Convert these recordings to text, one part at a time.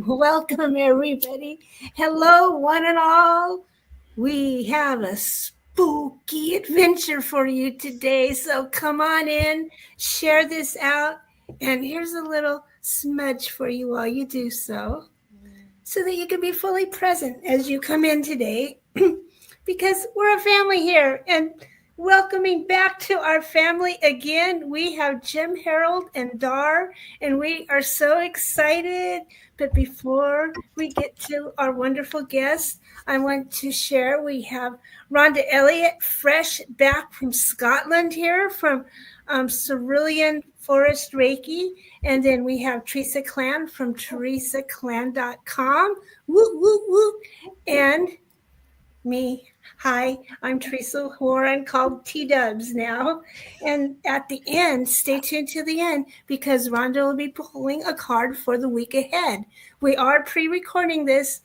Welcome, everybody. Hello, one and all. We have a spooky adventure for you today. So come on in, share this out, and here's a little smudge for you while you do so that you can be fully present as you come in today, because we're a family here. And welcoming back to our family again, we have Jim, Harold, and Dar, and we are so excited. But before we get to our wonderful guests, I want to share we have Rhonda Elliott, fresh back from Scotland here, from Cerulean Forest Reiki. And then we have Teresa Clan from teresaclan.com. Woo, woo, woo. And me. Hi, I'm Teresa Warren, called T-Dubs now. And at the end, stay tuned to the end, because Rhonda will be pulling a card for the week ahead. We are pre-recording this,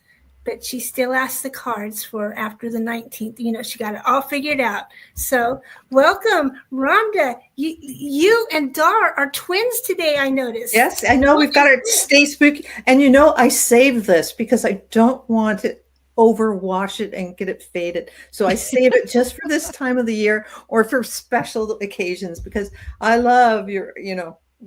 but she still asked the cards for after the 19th. You know, she got it all figured out. So welcome, Rhonda. You and Dar are twins today, I noticed. Yes, I know. We've got our Stay Spooky. And you know, I saved this because I don't want to overwash it and get it faded. So I save it just for this time of the year or for special occasions, because I love your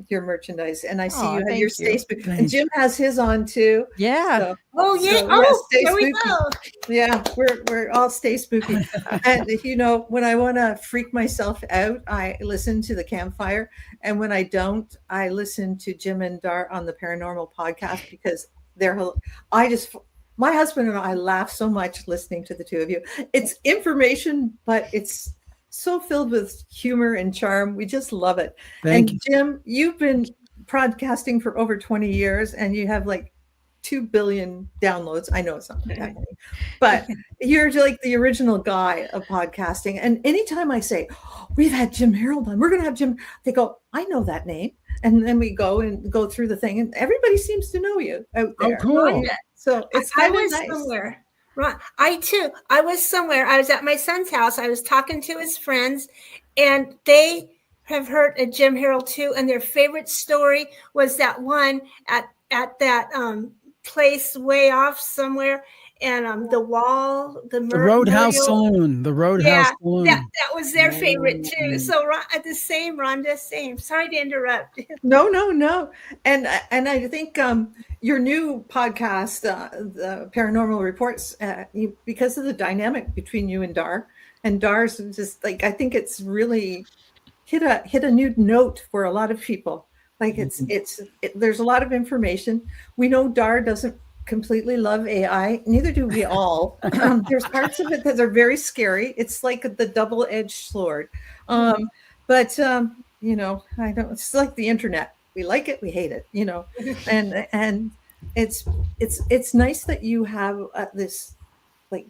merchandise. And I see you have your Stay Spooky. And Jim has his on too. Yeah. There we go. Yeah, we're all Stay Spooky. And when I want to freak myself out, I listen to the Campfire. And when I don't, I listen to Jim and Dar on the Paranormal Podcast, because my husband and I laugh so much listening to the two of you. It's information, but it's so filled with humor and charm. We just love it. Thank you. Jim, you've been podcasting for over 20 years, and you have like 2 billion downloads. I know it's not that many, but you're like the original guy of podcasting. And anytime I say, we've had Jim Harold on, we're going to have Jim, they go, I know that name. And then we go through the thing, and everybody seems to know you out there. Oh, cool. So it's I was nice. somewhere. I was somewhere. I was at my son's house. I was talking to his friends, and they have heard of Jim Harold too. And their favorite story was that one at that place way off somewhere, and the wall, the Roadhouse Saloon, Saloon. That was their favorite too. So the same, Rhonda, same. Sorry to interrupt. No. And I think your new podcast, the Paranormal Reports, because of the dynamic between you and Dar's just like, I think it's really hit a new note for a lot of people. Like there's a lot of information. We know Dar doesn't completely love AI. Neither do we all. There's parts of it that are very scary. It's like the double-edged sword. But I don't. It's like the internet. We like it, we hate it. And it's nice that you have this like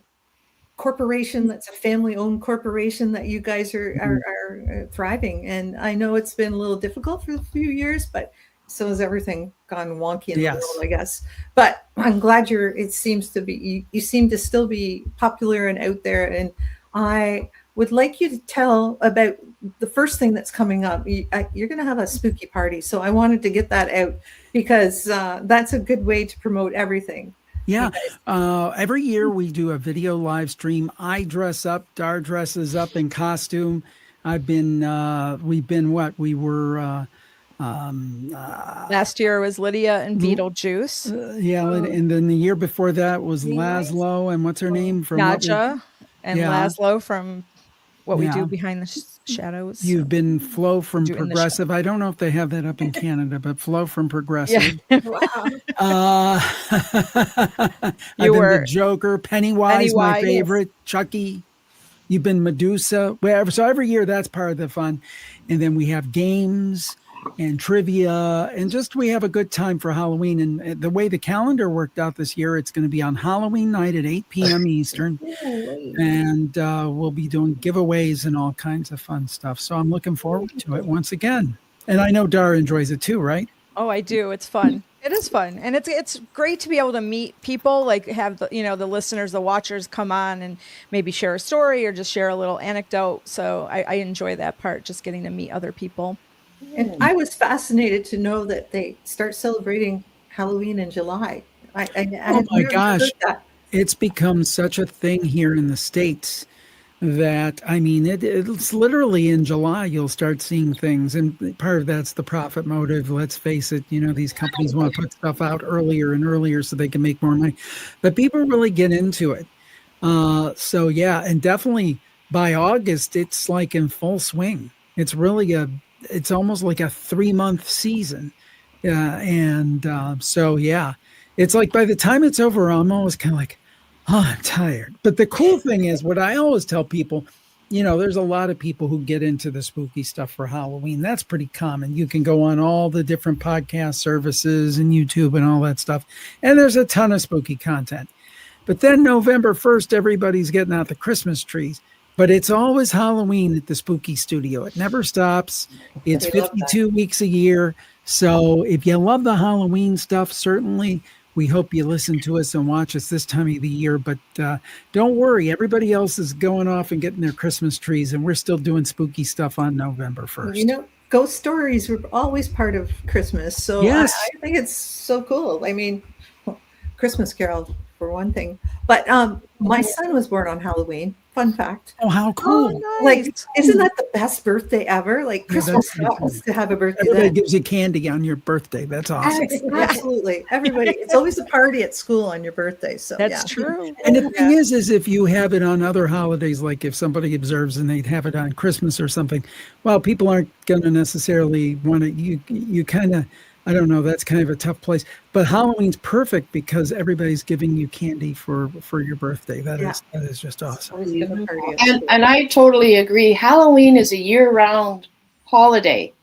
corporation that's a family-owned corporation that you guys are thriving. And I know it's been a little difficult for a few years, but so has everything gone wonky in the world, I guess. But I'm glad you seem to still be popular and out there. And I would like you to tell about the first thing that's coming up. You're going to have a spooky party. So I wanted to get that out, because that's a good way to promote everything. Yeah. Every year we do a video live stream. I dress up, Dar dresses up in costume. Last year was Lydia and Beetlejuice. And then the year before that was Laszlo and what's her name from Nadja and Laszlo from What We Do Behind the Shadows. You've been Flo from Progressive. I don't know if they have that up in Canada, but Flo from Progressive. Yeah. Wow. You were the Joker, Pennywise, my favorite, Chucky. You've been Medusa. So every year that's part of the fun. And then we have games. and trivia, and just we have a good time for Halloween. And the way the calendar worked out this year, it's going to be on Halloween night at 8 p.m. Eastern, and we'll be doing giveaways and all kinds of fun stuff. So I'm looking forward to it once again. And I know Dar enjoys it too, right? Oh, I do. It's fun. It is fun. And it's great to be able to meet people, like have the, the listeners, the watchers come on and maybe share a story or just share a little anecdote. So I enjoy that part, just getting to meet other people. And I was fascinated to know that they start celebrating Halloween in July. Oh my gosh. It's become such a thing here in the States that, I mean, it's literally in July you'll start seeing things. And part of that's the profit motive. Let's face it, these companies want to put stuff out earlier and earlier so they can make more money. But people really get into it. So, yeah, and definitely by August, it's like in full swing. It's really it's almost like a 3-month season. So, yeah, it's like by the time it's over, I'm always kind of like, oh, I'm tired. But the cool thing is what I always tell people, there's a lot of people who get into the spooky stuff for Halloween. That's pretty common. You can go on all the different podcast services and YouTube and all that stuff. And there's a ton of spooky content. But then November 1st, everybody's getting out the Christmas trees. But it's always Halloween at the Spooky Studio. It never stops. It's 52 weeks a year. So if you love the Halloween stuff, certainly we hope you listen to us and watch us this time of the year. But don't worry, everybody else is going off and getting their Christmas trees, and we're still doing spooky stuff on November 1st. Ghost stories were always part of Christmas. So yes. I think it's so cool. I mean, Christmas Carol, for one thing. But my son was born on Halloween. Fun fact. Oh, how cool. Oh, nice. Like, isn't that the best birthday ever? Like, Christmas happens to have a birthday. Everybody gives you candy on your birthday. That's awesome. Absolutely. Everybody. It's always a party at school on your birthday. So that's true. And the thing is if you have it on other holidays, like if somebody observes and they'd have it on Christmas or something, well, people aren't going to necessarily want to, you kind of, I don't know, that's kind of a tough place. But Halloween's perfect because everybody's giving you candy for your birthday. That is just awesome. And I totally agree. Halloween is a year-round holiday.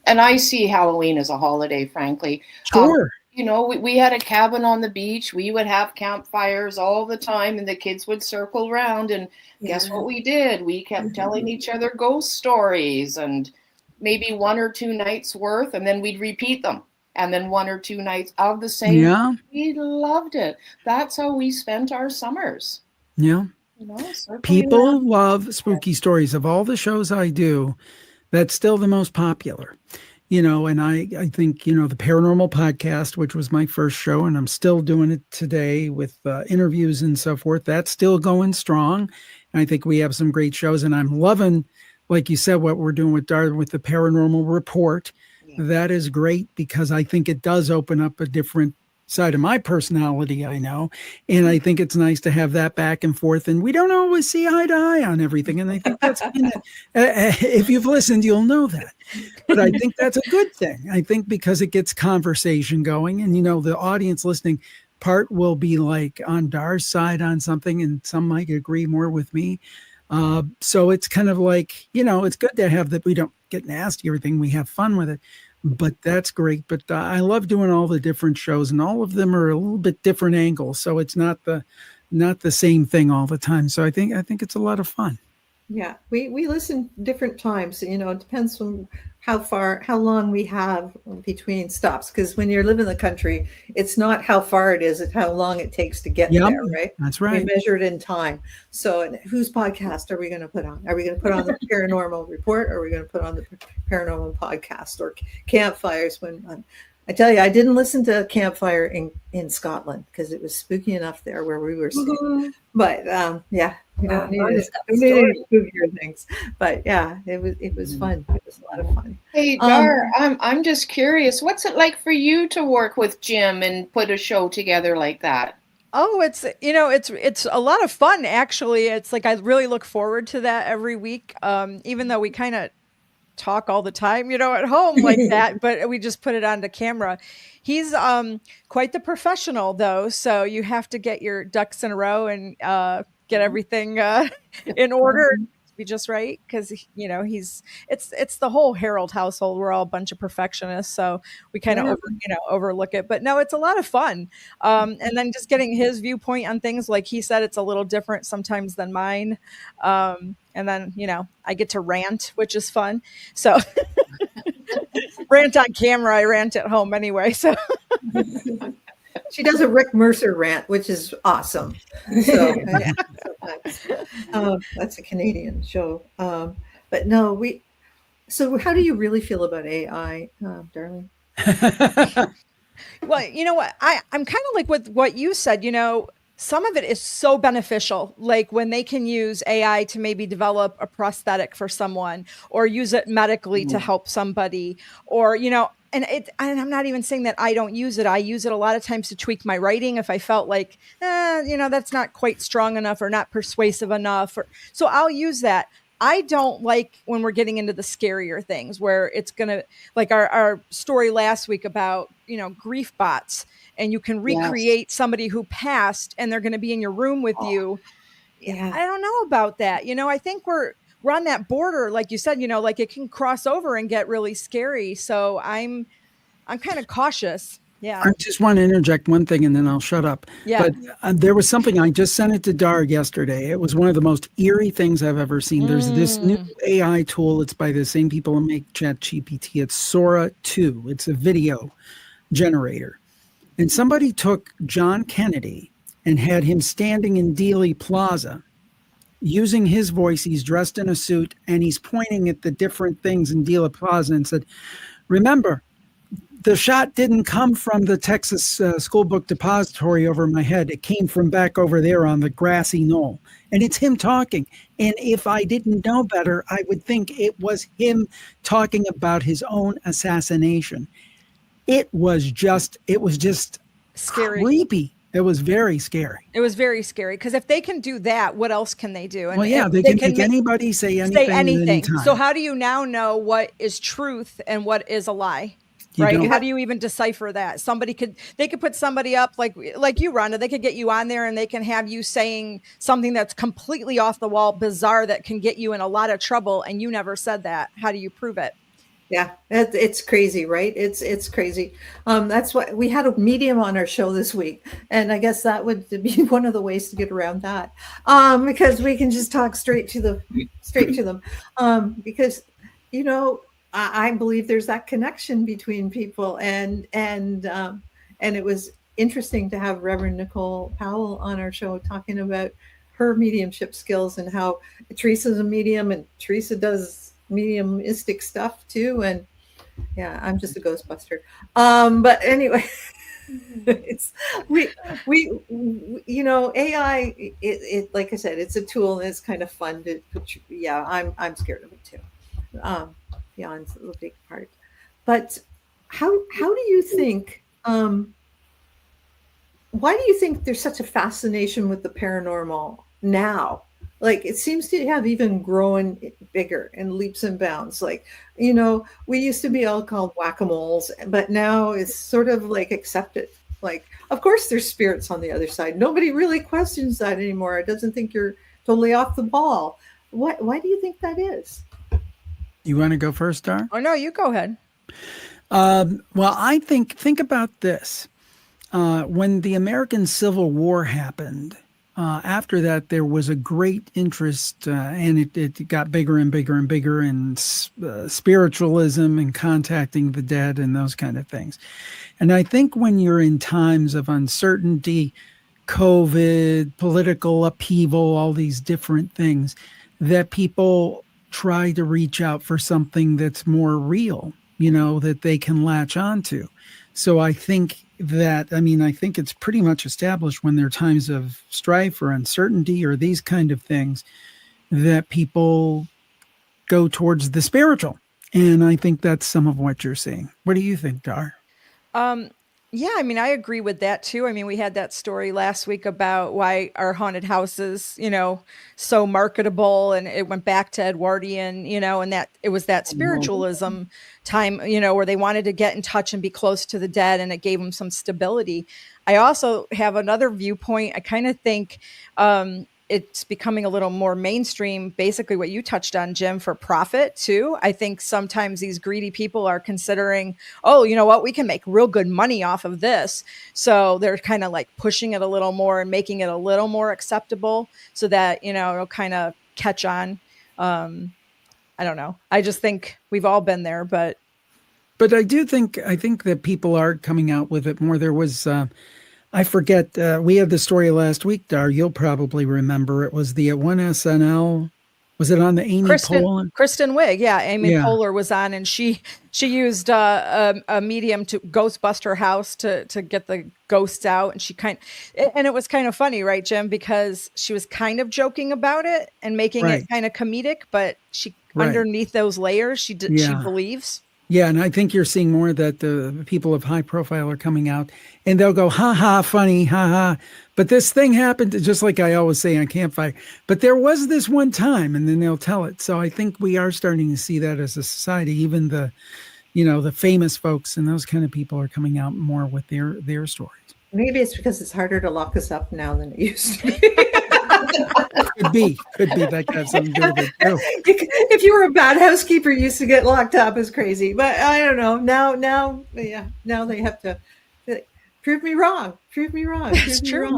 And I see Halloween as a holiday, frankly. Sure. We had a cabin on the beach. We would have campfires all the time, and the kids would circle around. And guess what we did? We kept telling each other ghost stories and maybe 1 or 2 nights worth, and then we'd repeat them. And then 1 or 2 nights of the same. Yeah. We loved it. That's how we spent our summers. Yeah. People love spooky stories. Of all the shows I do, that's still the most popular. And I think, the Paranormal Podcast, which was my first show, and I'm still doing it today with interviews and so forth. That's still going strong. And I think we have some great shows, and I'm loving, like you said, what we're doing with Dar with the Paranormal Report. That is great because I think it does open up a different side of my personality, I know. And I think it's nice to have that back and forth. And we don't always see eye to eye on everything. And I think that's, if you've listened, you'll know that. But I think that's a good thing. I think because it gets conversation going and, the audience listening part will be like on Dar's side on something and some might agree more with me. So it's kind of like, it's good to have that we don't get nasty or everything. We have fun with it, but that's great. But I love doing all the different shows and all of them are a little bit different angles. So it's not the same thing all the time. So I think it's a lot of fun. Yeah, we listen different times. It depends on how long we have between stops. Because when you live in the country, it's not how far it is, it's how long it takes to get there, right? That's right. We measure it in time. So whose podcast are we going to put on? Are we going to put on the Paranormal Report, or are we going to put on the Paranormal Podcast or Campfires? When I tell you, I didn't listen to Campfire in Scotland because it was spooky enough there where we were staying. Mm-hmm. But we don't need any spookier things. But yeah, it was fun. It was a lot of fun. Hey, Dar, I'm just curious. What's it like for you to work with Jim and put a show together like that? Oh, it's a lot of fun, actually. It's like I really look forward to that every week. Even though we kind of talk all the time, at home like that, but we just put it onto camera. He's quite the professional though. So you have to get your ducks in a row and get everything in order. be just right. Cause it's the whole Harold household. We're all a bunch of perfectionists. So we kind of overlook it, but no, it's a lot of fun. And then just getting his viewpoint on things, like he said, it's a little different sometimes than mine. And then, I get to rant, which is fun. So rant on camera, I rant at home anyway. So she does a Rick Mercer rant, which is awesome. So that's a Canadian show. But no, so how do you really feel about AI, darling? Well, you know what? I'm kind of like with what you said, some of it is so beneficial, like when they can use AI to maybe develop a prosthetic for someone or use it medically to help somebody, or, and I'm not even saying that I don't use it. I use it a lot of times to tweak my writing if I felt like, that's not quite strong enough or not persuasive enough. So I'll use that. I don't like when we're getting into the scarier things where it's going to, like our story last week about, grief bots, and you can recreate somebody who passed and they're going to be in your room with you. Yeah. I don't know about that. I think we're on that border, like you said, like it can cross over and get really scary. So I'm kind of cautious. Yeah. I just want to interject one thing and then I'll shut up. Yeah. But there was something, I just sent it to Dar yesterday. It was one of the most eerie things I've ever seen. There's this new AI tool. It's by the same people who make ChatGPT. It's Sora 2. It's a video generator. And somebody took John Kennedy and had him standing in Dealey Plaza using his voice. He's dressed in a suit and he's pointing at the different things in Dealey Plaza and said, remember, the shot didn't come from the Texas School Book Depository over my head. It came from back over there on the grassy knoll. And it's him talking. And if I didn't know better, I would think it was him talking about his own assassination. It was just scary. Creepy. It was very scary. It was very scary because if they can do that, what else can they do? And they can make anybody say anything. So how do you now know what is truth and what is a lie? Right? How do you even decipher that? They could put somebody up like you, Rhonda. They could get you on there and they can have you saying something that's completely off the wall, bizarre, that can get you in a lot of trouble. And you never said that. How do you prove it? Yeah, it's crazy, right? It's crazy. That's why we had a medium on our show this week, and I guess that would be one of the ways to get around that, because we can just talk straight to them, because I believe there's that connection between people, and it was interesting to have Reverend Nicole Powell on our show talking about her mediumship skills and how Teresa's a medium and Teresa does mediumistic stuff too, and I'm just a ghostbuster. But anyway, it's we AI. It like I said, it's a tool and it's kind of fun to. I'm scared of it too. Beyond the big part, but how do you think? Why do you think there's such a fascination with the paranormal now? Like, it seems to have even grown bigger in leaps and bounds. Like, we used to be all called whack-a-moles, but now it's sort of like accepted. Like, of course, there's spirits on the other side. Nobody really questions that anymore. It doesn't think you're totally off the ball. Why do you think that is? You want to go first, Dar? Oh, no, you go ahead. Well, I think about this. When the American Civil War happened, after that, there was a great interest, and it got bigger and bigger and bigger in spiritualism and contacting the dead and those kind of things. And I think when you're in times of uncertainty, COVID, political upheaval, all these different things, that people try to reach out for something that's more real, that they can latch onto. So I think it's pretty much established when there are times of strife or uncertainty or these kind of things that people go towards the spiritual. And I think that's some of what you're seeing. What do you think, Dar? Yeah, I agree with that too. We had that story last week about why our haunted houses, so marketable, and it went back to Edwardian, and that it was that spiritualism time, where they wanted to get in touch and be close to the dead, and it gave them some stability. I also have another viewpoint. I kind of think, it's becoming a little more mainstream, basically what you touched on, Jim, for profit too. I think sometimes these greedy people are considering, oh, you know what, we can make real good money off of this. So they're kind of like pushing it a little more and making it a little more acceptable so that, you know, it'll kind of catch on. I don't know. I just think we've all been there, but I think that people are coming out with it more. There was, I forget, we had the story last week, Dar, you'll probably remember. It was the one SNL, was it on the Amy Poehler? Kristen Wiig, yeah. Amy Poehler was on, and she used a medium to ghostbust her house to get the ghosts out. And and it was kind of funny, right, Jim? Because she was kind of joking about it and making it kind of comedic, but she underneath those layers, she believes. Yeah, and I think you're seeing more that the people of high profile are coming out and they'll go, ha ha, funny, ha ha. But this thing happened, just like I always say on Campfire. But there was this one time, and then they'll tell it. So I think we are starting to see that as a society. Even the, you know, the famous folks and those kind of people are coming out more with their stories. Maybe it's because it's harder to lock us up now than it used to be. Could be that has something to do with it too. If you were a bad housekeeper, you used to get locked up as crazy. But I don't know. Now they have to prove me wrong. It's true.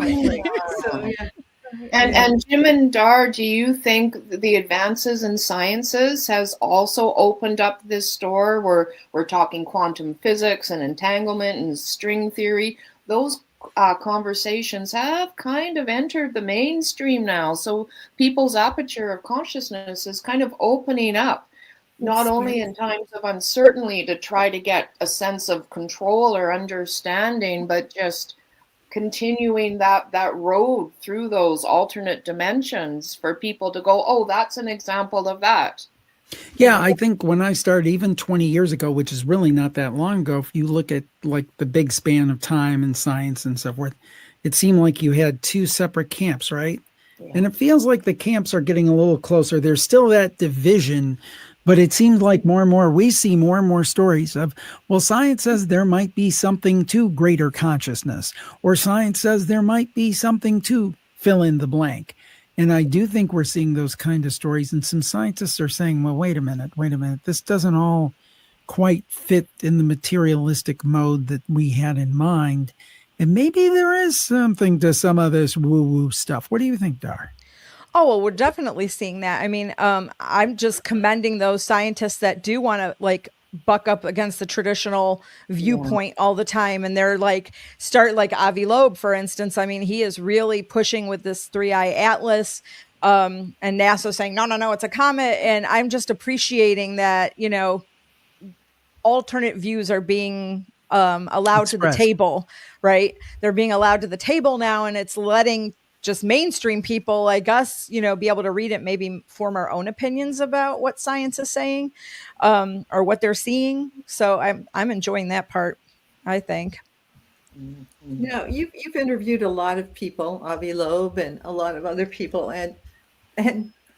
And Jim and Dar, do you think the advances in sciences has also opened up this door where we're talking quantum physics and entanglement and string theory? Those conversations have kind of entered the mainstream now. So people's aperture of consciousness is kind of opening up, not only in times of uncertainty to try to get a sense of control or understanding, but just continuing that road through those alternate dimensions for people to go, oh, that's an example of that. Yeah, I think when I started even 20 years ago, which is really not that long ago, if you look at like the big span of time and science and so forth, it seemed like you had two separate camps, right? Yeah. And it feels like the camps are getting a little closer. There's still that division, but it seems like more and more we see more and more stories of, well, science says there might be something to greater consciousness, or science says there might be something to fill in the blank. And I do think we're seeing those kind of stories. And some scientists are saying, well, wait a minute. This doesn't all quite fit in the materialistic mode that we had in mind. And maybe there is something to some of this woo-woo stuff. What do you think, Dar? Oh, well, we're definitely seeing that. I mean, I'm just commending those scientists that do want to like buck up against the traditional viewpoint all the time. And they're like, start like Avi Loeb, for instance. I mean, he is really pushing with this 3-eye atlas, and NASA saying, no, it's a comet. And I'm just appreciating that, you know, alternate views are being allowed to the table, right? They're being allowed to the table now, and it's letting just mainstream people like us, you know, be able to read it, maybe form our own opinions about what science is saying, or what they're seeing. So I'm enjoying that part, I think. No, you've interviewed a lot of people, Avi Loeb and a lot of other people, and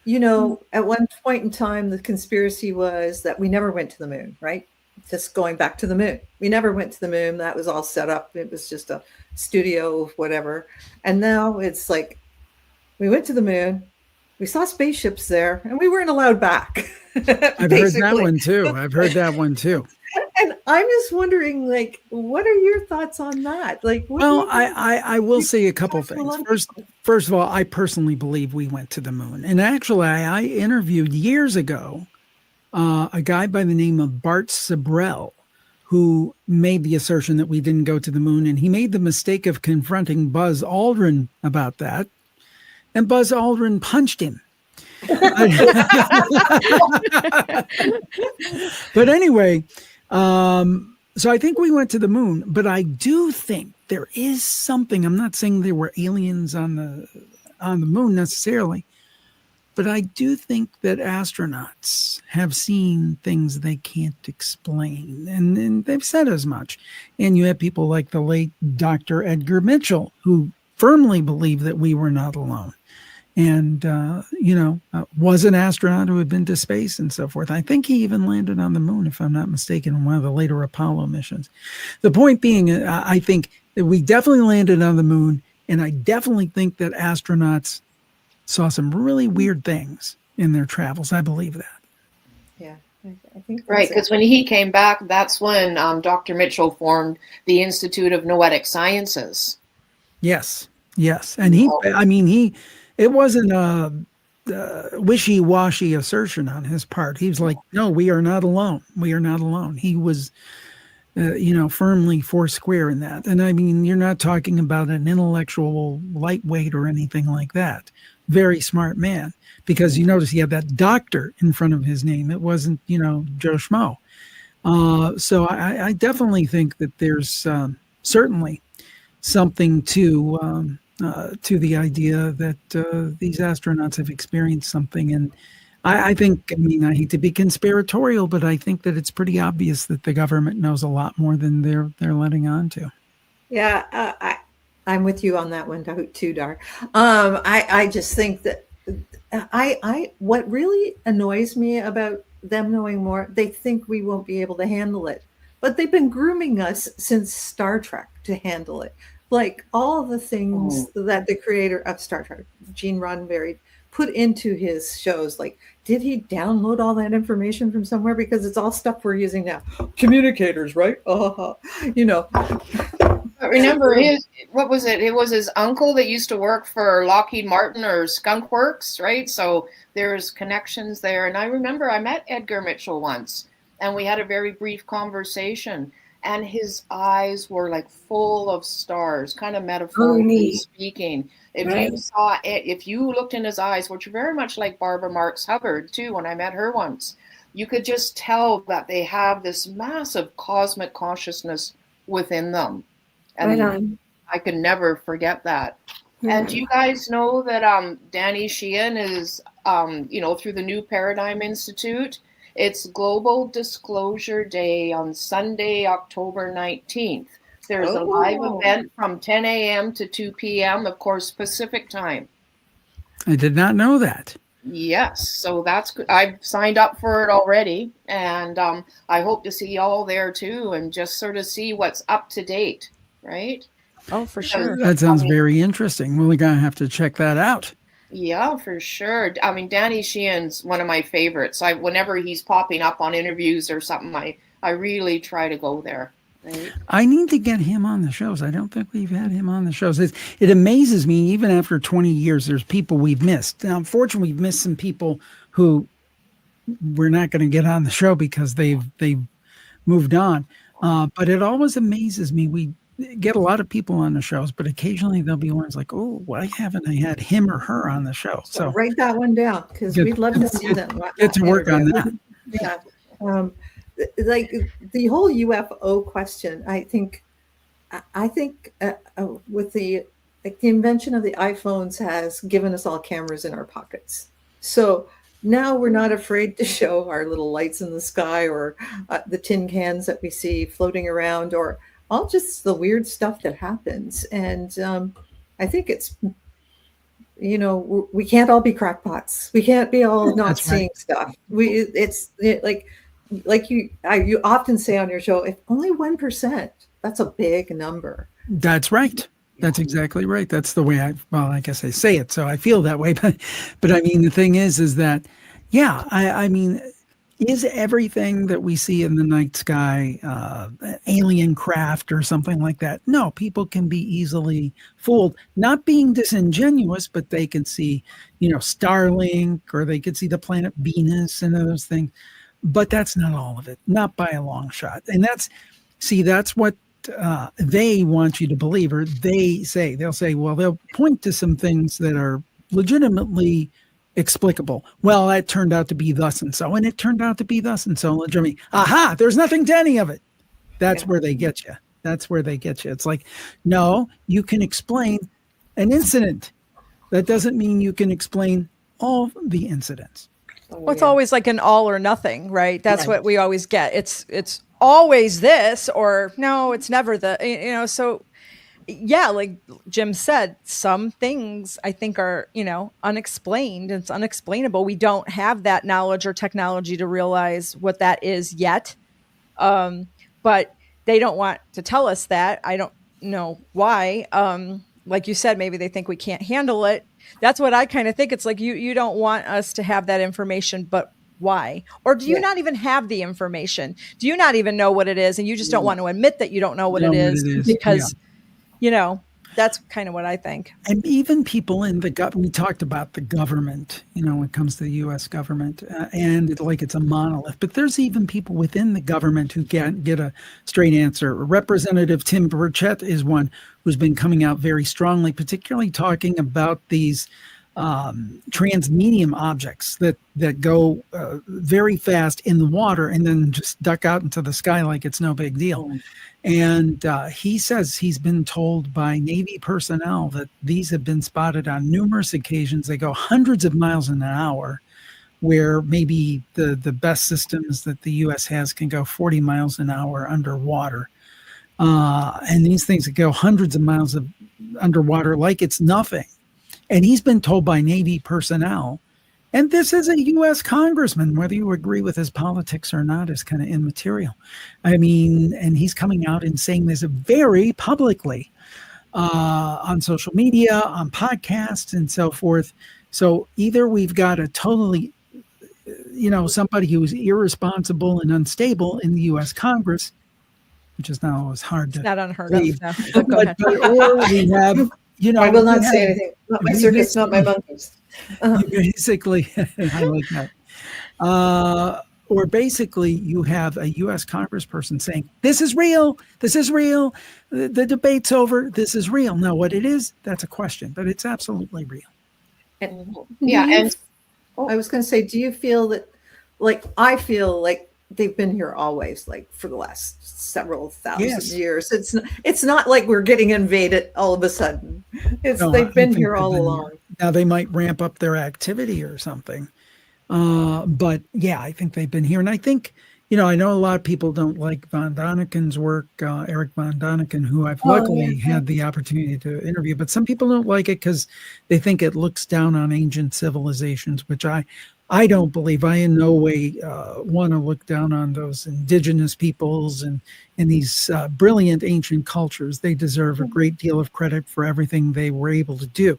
you know, at one point in time, the conspiracy was that we never went to the moon, right? Just going back to the moon. We never went to the moon. That was all set up. It was just a studio, whatever. And now it's like, we went to the moon, we saw spaceships there, and we weren't allowed back. I've heard that one too. And I'm just wondering, like, what are your thoughts on that? Like, well, I will say a couple things. First of all, I personally believe we went to the moon. And actually, I interviewed years ago a guy by the name of Bart Sibrel, who made the assertion that we didn't go to the moon. And he made the mistake of confronting Buzz Aldrin about that. And Buzz Aldrin punched him. But anyway, so I think we went to the moon, but I do think there is something. I'm not saying there were aliens on the moon necessarily, but I do think that astronauts have seen things they can't explain, and they've said as much. And you have people like the late Dr. Edgar Mitchell, who firmly believed that we were not alone. And, was an astronaut who had been to space and so forth. I think he even landed on the moon, if I'm not mistaken, in one of the later Apollo missions. The point being, I think that we definitely landed on the moon, and I definitely think that astronauts saw some really weird things in their travels. I believe that. Yeah, I think right, because when he came back, that's when Dr. Mitchell formed the Institute of Noetic Sciences. Yes, and it wasn't a wishy-washy assertion on his part. He was like, "No, we are not alone. We are not alone." He was, firmly foursquare in that. And I mean, you're not talking about an intellectual lightweight or anything like that. Very smart man, because you notice he had that doctor in front of his name. It wasn't, Joe Schmo. So I definitely think that there's certainly something to the idea that these astronauts have experienced something. And I think, I hate to be conspiratorial, but I think that it's pretty obvious that the government knows a lot more than they're letting on to. Yeah, I'm with you on that one too, Dar. I just think that what really annoys me about them knowing more, they think we won't be able to handle it. But they've been grooming us since Star Trek to handle it. Like all the things that the creator of Star Trek, Gene Roddenberry, put into his shows. Like, did he download all that information from somewhere? Because it's all stuff we're using now. Communicators, right? Remember what was it? It was his uncle that used to work for Lockheed Martin or Skunk Works, right? So there's connections there. And I remember I met Edgar Mitchell once, and we had a very brief conversation, and his eyes were like full of stars, kind of metaphorically speaking. If you looked in his eyes, which are very much like Barbara Marx Hubbard too, when I met her once, you could just tell that they have this massive cosmic consciousness within them. And I can never forget that. And do you guys know that Danny Sheehan is, through the New Paradigm Institute, it's Global Disclosure Day on Sunday, October 19th. There's a live event from 10 a.m. to 2 p.m., of course, Pacific time. I did not know that. Yes, so that's good. I've signed up for it already, and I hope to see y'all there too, and just sort of see what's up to date, right? Oh, for sure. That sounds very interesting. We're going to have to check that out. Yeah, for sure. I mean, Danny Sheehan's one of my favorites. Whenever he's popping up on interviews or something, I really try to go there. Right? I need to get him on the shows. I don't think we've had him on the shows. It amazes me, even after 20 years, there's people we've missed. Now, unfortunately, we've missed some people who we're not going to get on the show because they've moved on. But it always amazes me. We get a lot of people on the shows, but occasionally there'll be ones like, oh, why haven't I had him or her on the show? So write that one down, because we'd love to see them. Get to work on that. Yeah. Like the whole UFO question, I think with the invention of the iPhones has given us all cameras in our pockets. So now we're not afraid to show our little lights in the sky, or the tin cans that we see floating around, or all just the weird stuff that happens. And I think it's, we can't all be crackpots. We can't be all not seeing stuff. Like you often say on your show, if only 1%, that's a big number. That's right. That's exactly right. That's the way I guess I say it, so I feel that way. But I mean, the thing is that, yeah, I mean, is everything that we see in the night sky alien craft or something like that? No, people can be easily fooled. Not being disingenuous, but they can see, Starlink, or they could see the planet Venus and those things. But that's not all of it, not by a long shot. And that's what they want you to believe, or they'll say, well, they'll point to some things that are legitimately explicable. Well, that turned out to be thus and so, and it turned out to be thus and so. Legitimately, aha, there's nothing to any of it. That's where they get you. It's like, no, you can explain an incident. That doesn't mean you can explain all the incidents. Well, it's always like an all or nothing, right? That's what we always get. It's always this, or no, it's never the, so yeah, like Jim said, some things I think are, unexplained. It's unexplainable. We don't have that knowledge or technology to realize what that is yet. But they don't want to tell us that. I don't know why. like you said, maybe they think we can't handle it. That's what I kind of think. It's like, you don't want us to have that information, but why? Or do you not even have the information? Do you not even know what it is? And you just don't want to admit that you don't know what it is because, that's kind of what I think. And even people in the we talked about the government, when it comes to the U.S. government, and it's a monolith. But there's even people within the government who can't get a straight answer. Representative Tim Burchett is one who's been coming out very strongly, particularly talking about these transmedium objects that go very fast in the water and then just duck out into the sky like it's no big deal. And he says he's been told by Navy personnel that these have been spotted on numerous occasions. They go hundreds of miles an hour, where maybe the best systems that the U.S. has can go 40 miles an hour underwater. And these things that go hundreds of miles underwater like it's nothing. And he's been told by Navy personnel, and this is a U.S. congressman, whether you agree with his politics or not is kind of immaterial. I mean, and he's coming out and saying this very publicly on social media, on podcasts, and so forth. So either we've got a totally, somebody who is irresponsible and unstable in the U.S. Congress, which is not always hard to not unheard believe. of. No. Go ahead. Or we have, I will not say anything. Not my circus, not my monkeys. Basically, I like that. Or basically, you have a U.S. congressperson saying, this is real, the debate's over, this is real. Now, what it is, that's a question, but it's absolutely real. And, and I was going to say, do you feel that, I feel like they've been here always, for the last several thousand years. It's not like we're getting invaded all of a sudden. They've been here all along. Now they might ramp up their activity or something. But yeah, I think they've been here. And I think, I know a lot of people don't like von Daniken's work, Eric von Daniken, who I've luckily had the opportunity to interview, but some people don't like it because they think it looks down on ancient civilizations, which I don't believe. I in no way want to look down on those indigenous peoples and these brilliant ancient cultures. They deserve a great deal of credit for everything they were able to do.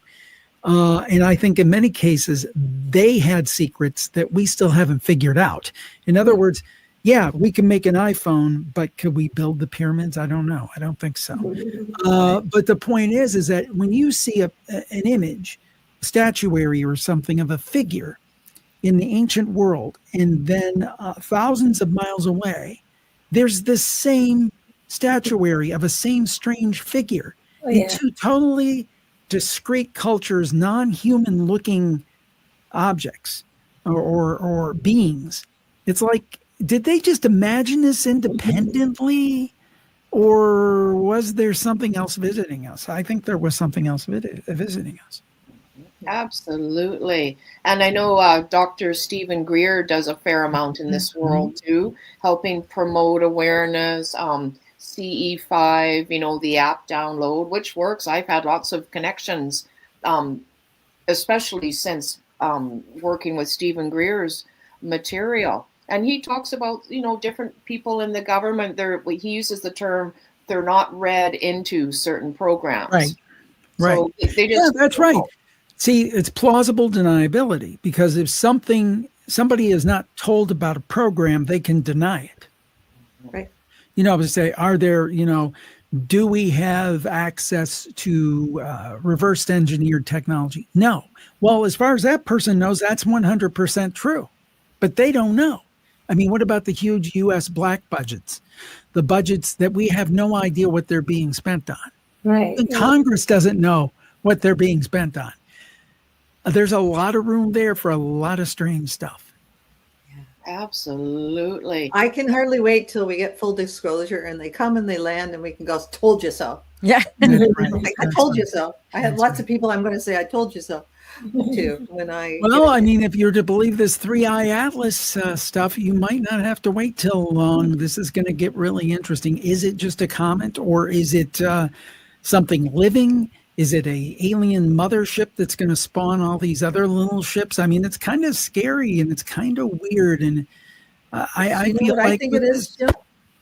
And I think in many cases, they had secrets that we still haven't figured out. In other words, yeah, we can make an iPhone, but could we build the pyramids? I don't know. I don't think so. But the point is that when you see an image, statuary or something of a figure in the ancient world, and then thousands of miles away, there's the same statuary of a same strange figure in two totally discrete cultures, non-human looking objects or beings. It's like, did they just imagine this independently, or was there something else visiting us? I think there was something else visiting us. Absolutely. And I know Dr. Stephen Greer does a fair amount in this world too, helping promote awareness, CE5, the app download, which works. I've had lots of connections, especially since working with Stephen Greer's material. And he talks about, different people in the government. He uses the term, they're not read into certain programs. Right. So they just, that's right. See, it's plausible deniability, because if somebody is not told about a program, they can deny it. Right. I would say, are there, do we have access to reverse engineered technology? No. Well, as far as that person knows, that's 100% true, but they don't know. I mean, what about the huge U.S. black budgets, the budgets that we have no idea what they're being spent on? Right. And Congress doesn't know what they're being spent on. There's a lot of room there for a lot of strange stuff. Absolutely. I can hardly wait till we get full disclosure and they come and they land and we can go, told you so. Yeah. I told you so. I have lots of people I'm going to say, I told you so to when I. Well, I mean, if you're to believe this 3-Eye Atlas stuff, you might not have to wait till long. This is going to get really interesting. Is it just a comet, or is it something living? Is it a alien mothership that's going to spawn all these other little ships? I mean, it's kind of scary and it's kind of weird. And I feel like I think it is. Jim?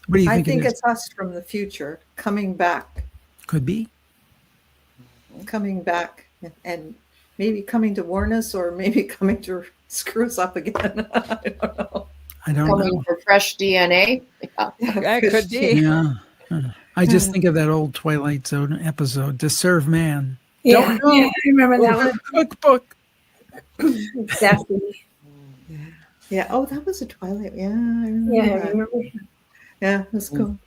What do you think? I think it's us from the future coming back. Could be. coming back and maybe coming to warn us, or maybe coming to screw us up again. I don't know. I don't Coming know. for fresh DNA. That could be. Yeah. I just think of that old Twilight Zone episode, To Serve Man. Yeah, Don't know. yeah, I remember that Over one. cookbook. Exactly. Yeah. Oh, that was a Twilight. Yeah. I remember Yeah, I that. remember. Yeah, that's cool.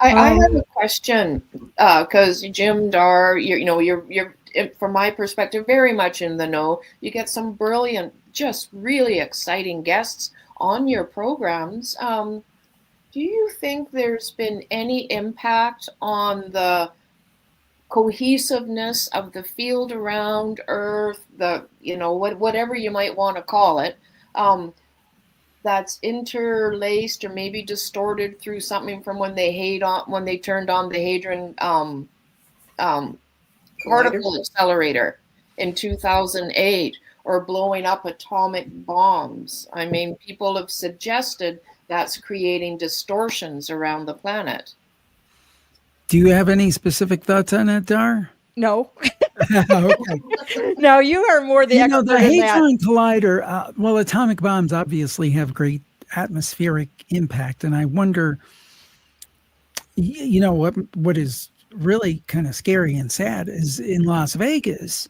I have a question because Jim Dar, you're from my perspective very much in the know. You get some brilliant, just really exciting guests on your programs. Do you think there's been any impact on the cohesiveness of the field around Earth, whatever you might want to call it, that's interlaced or maybe distorted through something from when they turned on the Hadron particle accelerator in 2008, or blowing up atomic bombs? I mean, people have suggested that's creating distortions around the planet. Do you have any specific thoughts on that, Dar? No. Okay. No, you are more the expert the in that. Hadron Collider, well, atomic bombs obviously have great atmospheric impact. And I wonder, what is really kind of scary and sad is in Las Vegas,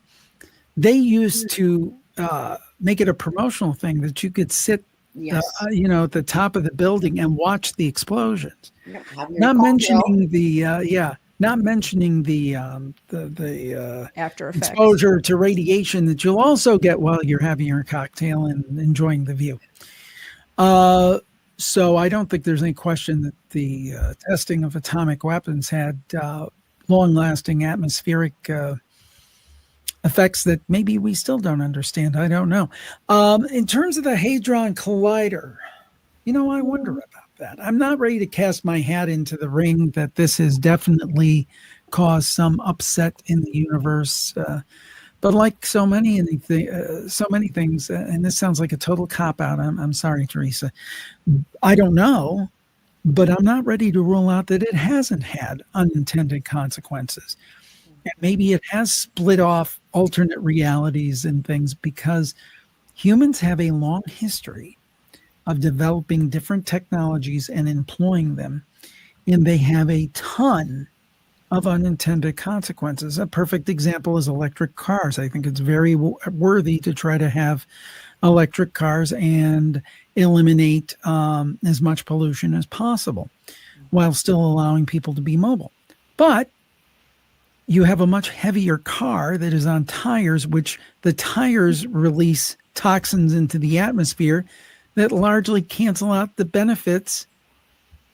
they used to make it a promotional thing that you could sit, Yes. at the top of the building and watch the explosions. Have your Not cocktail. mentioning the After effects. exposure to radiation that you'll also get while you're having your cocktail and enjoying the view. So I don't think there's any question that the testing of atomic weapons had long-lasting atmospheric effects that maybe we still don't understand. I don't know. In terms of the Hadron Collider, I wonder about that. I'm not ready to cast my hat into the ring that this has definitely caused some upset in the universe. But like so many things, and this sounds like a total cop-out. I'm sorry, Teresa. I don't know, but I'm not ready to rule out that it hasn't had unintended consequences. And maybe it has split off alternate realities and things, because humans have a long history of developing different technologies and employing them, and they have a ton of unintended consequences. A perfect example is electric cars. I think it's very worthy to try to have electric cars and eliminate as much pollution as possible while still allowing people to be mobile. But you have a much heavier car that is on tires, which the tires release toxins into the atmosphere that largely cancel out the benefits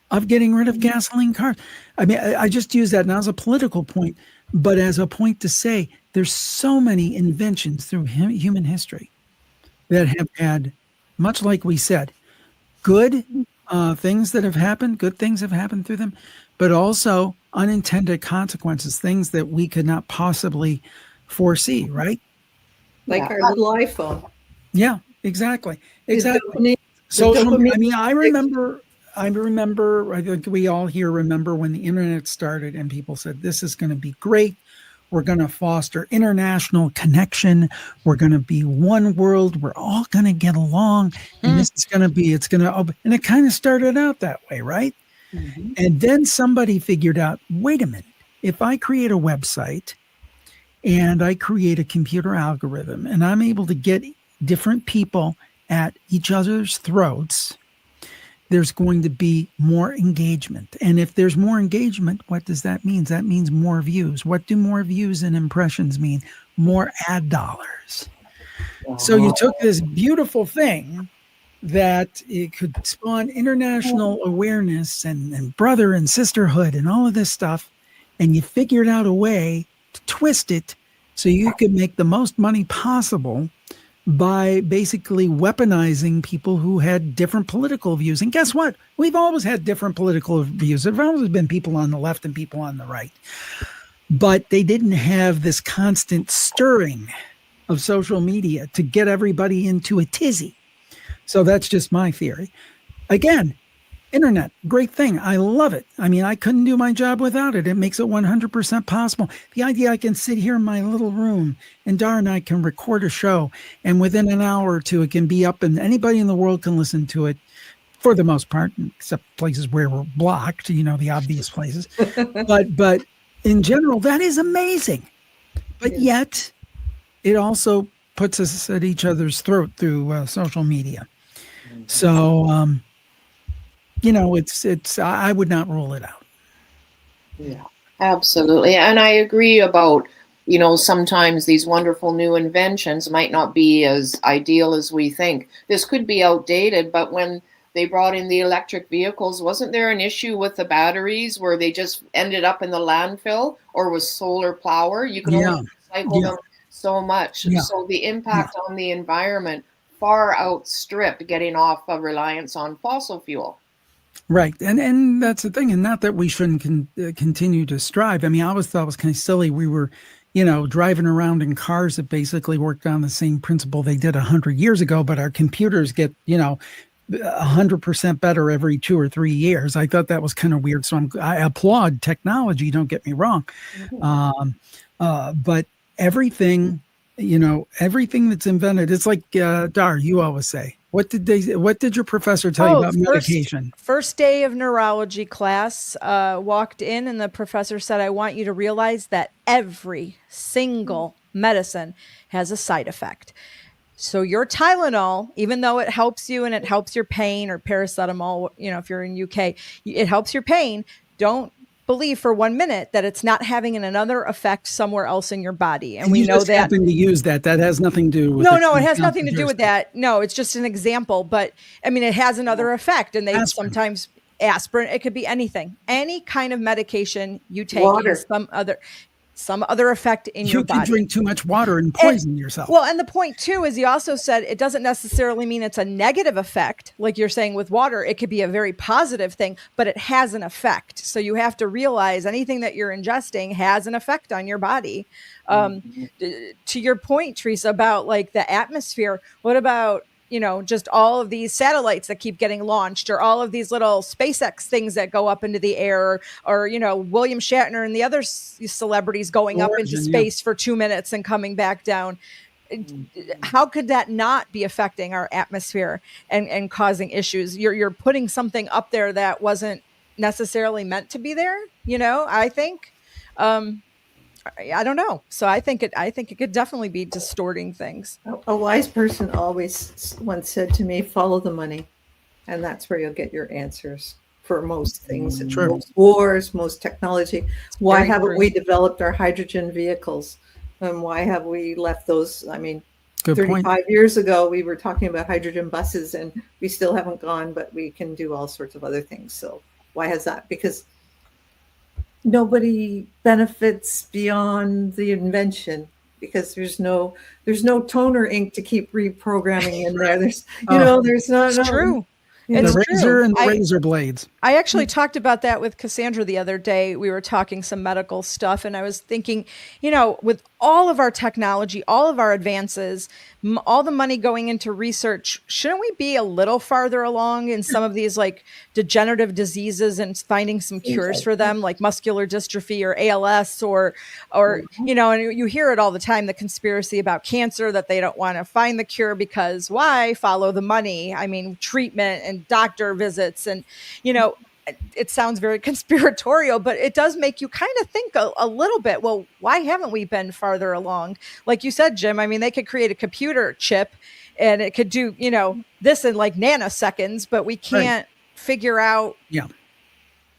of getting rid of gasoline cars. I mean, I just use that not as a political point, but as a point to say there's so many inventions through human history that have had, much like we said, good things that have happened, good things have happened through them, but also unintended consequences, things that we could not possibly foresee, right? Like our little iPhone. Yeah, exactly. Dopamine, Social. dopamine. I mean, I remember. I think we all here remember when the internet started, and people said, "This is going to be great. We're going to foster international connection. We're going to be one world. We're all going to get along, and this is going to be. It's going to." And it kind of started out that way, right? Mm-hmm. And then somebody figured out, wait a minute, if I create a website and I create a computer algorithm and I'm able to get different people at each other's throats, there's going to be more engagement. And if there's more engagement, what does that mean? That means more views. What do more views and impressions mean? More ad dollars. So you took this beautiful thing that it could spawn international awareness and brother and sisterhood and all of this stuff, and you figured out a way to twist it so you could make the most money possible by basically weaponizing people who had different political views. And guess what? We've always had different political views. There have always been people on the left and people on the right. But they didn't have this constant stirring of social media to get everybody into a tizzy. So that's just my theory. Again, Internet, great thing. I love it. I mean, I couldn't do my job without it. It makes it 100% possible. The idea I can sit here in my little room and Dar and I can record a show, and within an hour or two, it can be up and anybody in the world can listen to it for the most part, except places where we're blocked, the obvious places. But in general, that is amazing. But yet it also puts us at each other's throat through social media. So, it's I would not rule it out. Yeah, absolutely. And I agree about, sometimes these wonderful new inventions might not be as ideal as we think. This could be outdated, but when they brought in the electric vehicles, wasn't there an issue with the batteries where they just ended up in the landfill, or with solar power? You can only recycle them so much. Yeah. So the impact on the environment far outstripped getting off a reliance on fossil fuel. Right. And that's the thing. And not that we shouldn't continue to strive. I mean, I always thought it was kind of silly. We were, driving around in cars that basically worked on the same principle they did 100 years ago, but our computers get, 100% better every 2 or 3 years. I thought that was kind of weird. So I applaud technology. Don't get me wrong. But everything that's invented, it's like, Dar, you always say, what did your professor tell you about medication? First day of neurology class, walked in and the professor said, I want you to realize that every single medicine has a side effect. So your Tylenol, even though it helps you and it helps your pain, or paracetamol, if you're in UK, it helps your pain. Don't believe for 1 minute that it's not having another effect somewhere else in your body. And we know that. Happen to use that has nothing to do with No, it has nothing to do with that. No, it's just an example. But I mean, it has another effect, and they sometimes aspirin. It could be anything, any kind of medication you take. Has some other effect in your body. You could drink too much water and poison yourself. Well, and the point too is he also said it doesn't necessarily mean it's a negative effect. Like you're saying with water, it could be a very positive thing, but it has an effect. So you have to realize anything that you're ingesting has an effect on your body. To your point, Teresa, about like the atmosphere, what about, just all of these satellites that keep getting launched, or all of these little SpaceX things that go up into the air, or William Shatner and the other celebrities going up into space for 2 minutes and coming back down. How could that not be affecting our atmosphere and causing issues? You're putting something up there that wasn't necessarily meant to be there. I think. I don't know. So I think it could definitely be distorting things. A wise person always once said to me, follow the money. And that's where you'll get your answers for most things. Most wars, most technology. Why haven't we developed our hydrogen vehicles? And why have we left those? I mean, 35 years ago, we were talking about hydrogen buses, and we still haven't gone, but we can do all sorts of other things. So why has that? Because nobody benefits beyond the invention, because there's no toner ink to keep reprogramming in there. There's not. True. The razor and the razor blades. I actually talked about that with Cassandra the other day. We were talking some medical stuff, and I was thinking, with all of our technology, all of our advances, all the money going into research, shouldn't we be a little farther along in some of these like degenerative diseases and finding some cures for them, like muscular dystrophy or ALS or and you hear it all the time, the conspiracy about cancer, that they don't want to find the cure because why? Follow the money. I mean, treatment and doctor visits, and it sounds very conspiratorial, but it does make you kind of think a little bit, well, why haven't we been farther along? Like you said, Jim, I mean, they could create a computer chip and it could do, this in like nanoseconds, but we can't figure out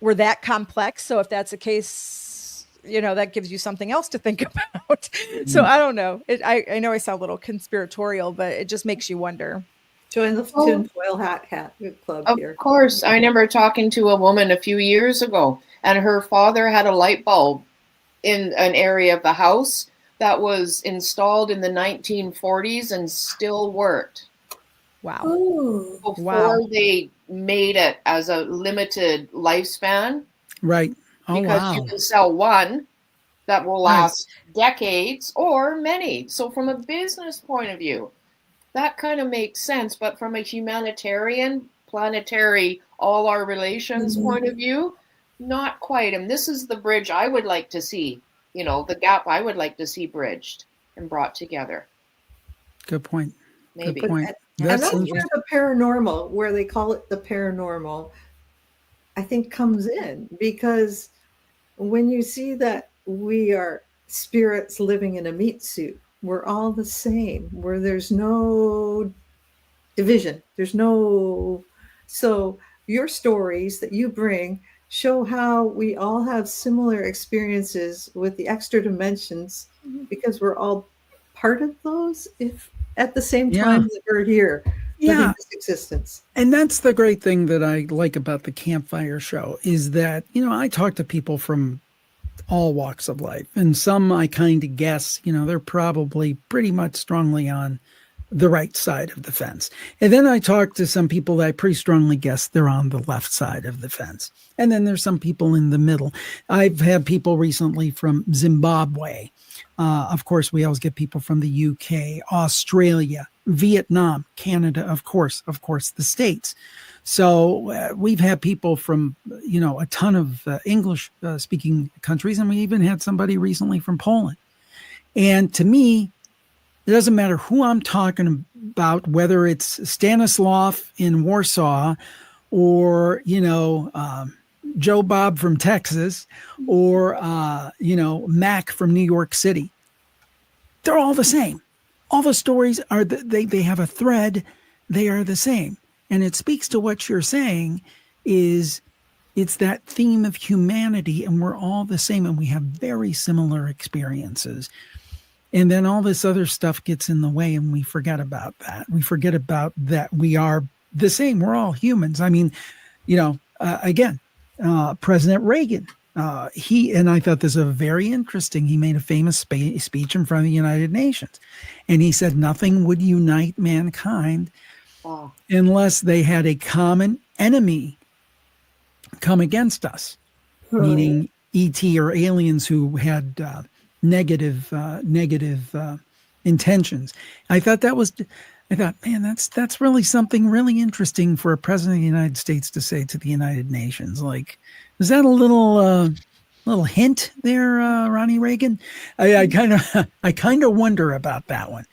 we're that complex. So if that's the case, that gives you something else to think about. So I don't know. I know I sound a little conspiratorial, but it just makes you wonder. Join the tinfoil hat club here. Of course. I remember talking to a woman a few years ago, and her father had a light bulb in an area of the house that was installed in the 1940s and still worked. Wow. Ooh. Before they made it as a limited lifespan. Right. Oh, because you can sell one that will last decades or many. So from a business point of view, that kind of makes sense. But from a humanitarian planetary, all our relations point of view. Not quite. And this is the bridge I would like to see, the gap I would like to see bridged and brought together. Good point. Maybe. Good point. And that's where the paranormal, where they call it the paranormal, I think comes in, because when you see that we are spirits living in a meat suit, we're all the same, where there's no division. So your stories that you bring show how we all have similar experiences with the extra dimensions, because we're all part of those, if at the same time that we're here living this existence. And that's the great thing that I like about the Campfire show, is that, I talk to people from all walks of life, and some I kind of guess, they're probably pretty much strongly on the right side of the fence. And then I talk to some people that I pretty strongly guess they're on the left side of the fence. And then there's some people in the middle. I've had people recently from Zimbabwe. Of course, we always get people from the UK, Australia, Vietnam, Canada, of course, the States. So we've had people from, a ton of English speaking countries. And we even had somebody recently from Poland. And to me, it doesn't matter who I'm talking about, whether it's Stanislav in Warsaw or, Joe Bob from Texas or, Mac from New York City. They're all the same. All the stories are, they have a thread. They are the same. And it speaks to what you're saying is it's that theme of humanity, and we're all the same, and we have very similar experiences. And then all this other stuff gets in the way, and we forget about that. We forget about that we are the same. We're all humans. I mean, again, President Reagan, and I thought this was very interesting. He made a famous speech in front of the United Nations. And he said nothing would unite mankind unless they had a common enemy come against us, meaning ET or aliens who had negative intentions. I thought, man, that's really something really interesting for a president of the United States to say to the United Nations. Like, is that a little hint there, Ronnie Reagan? I kind of wonder about that one.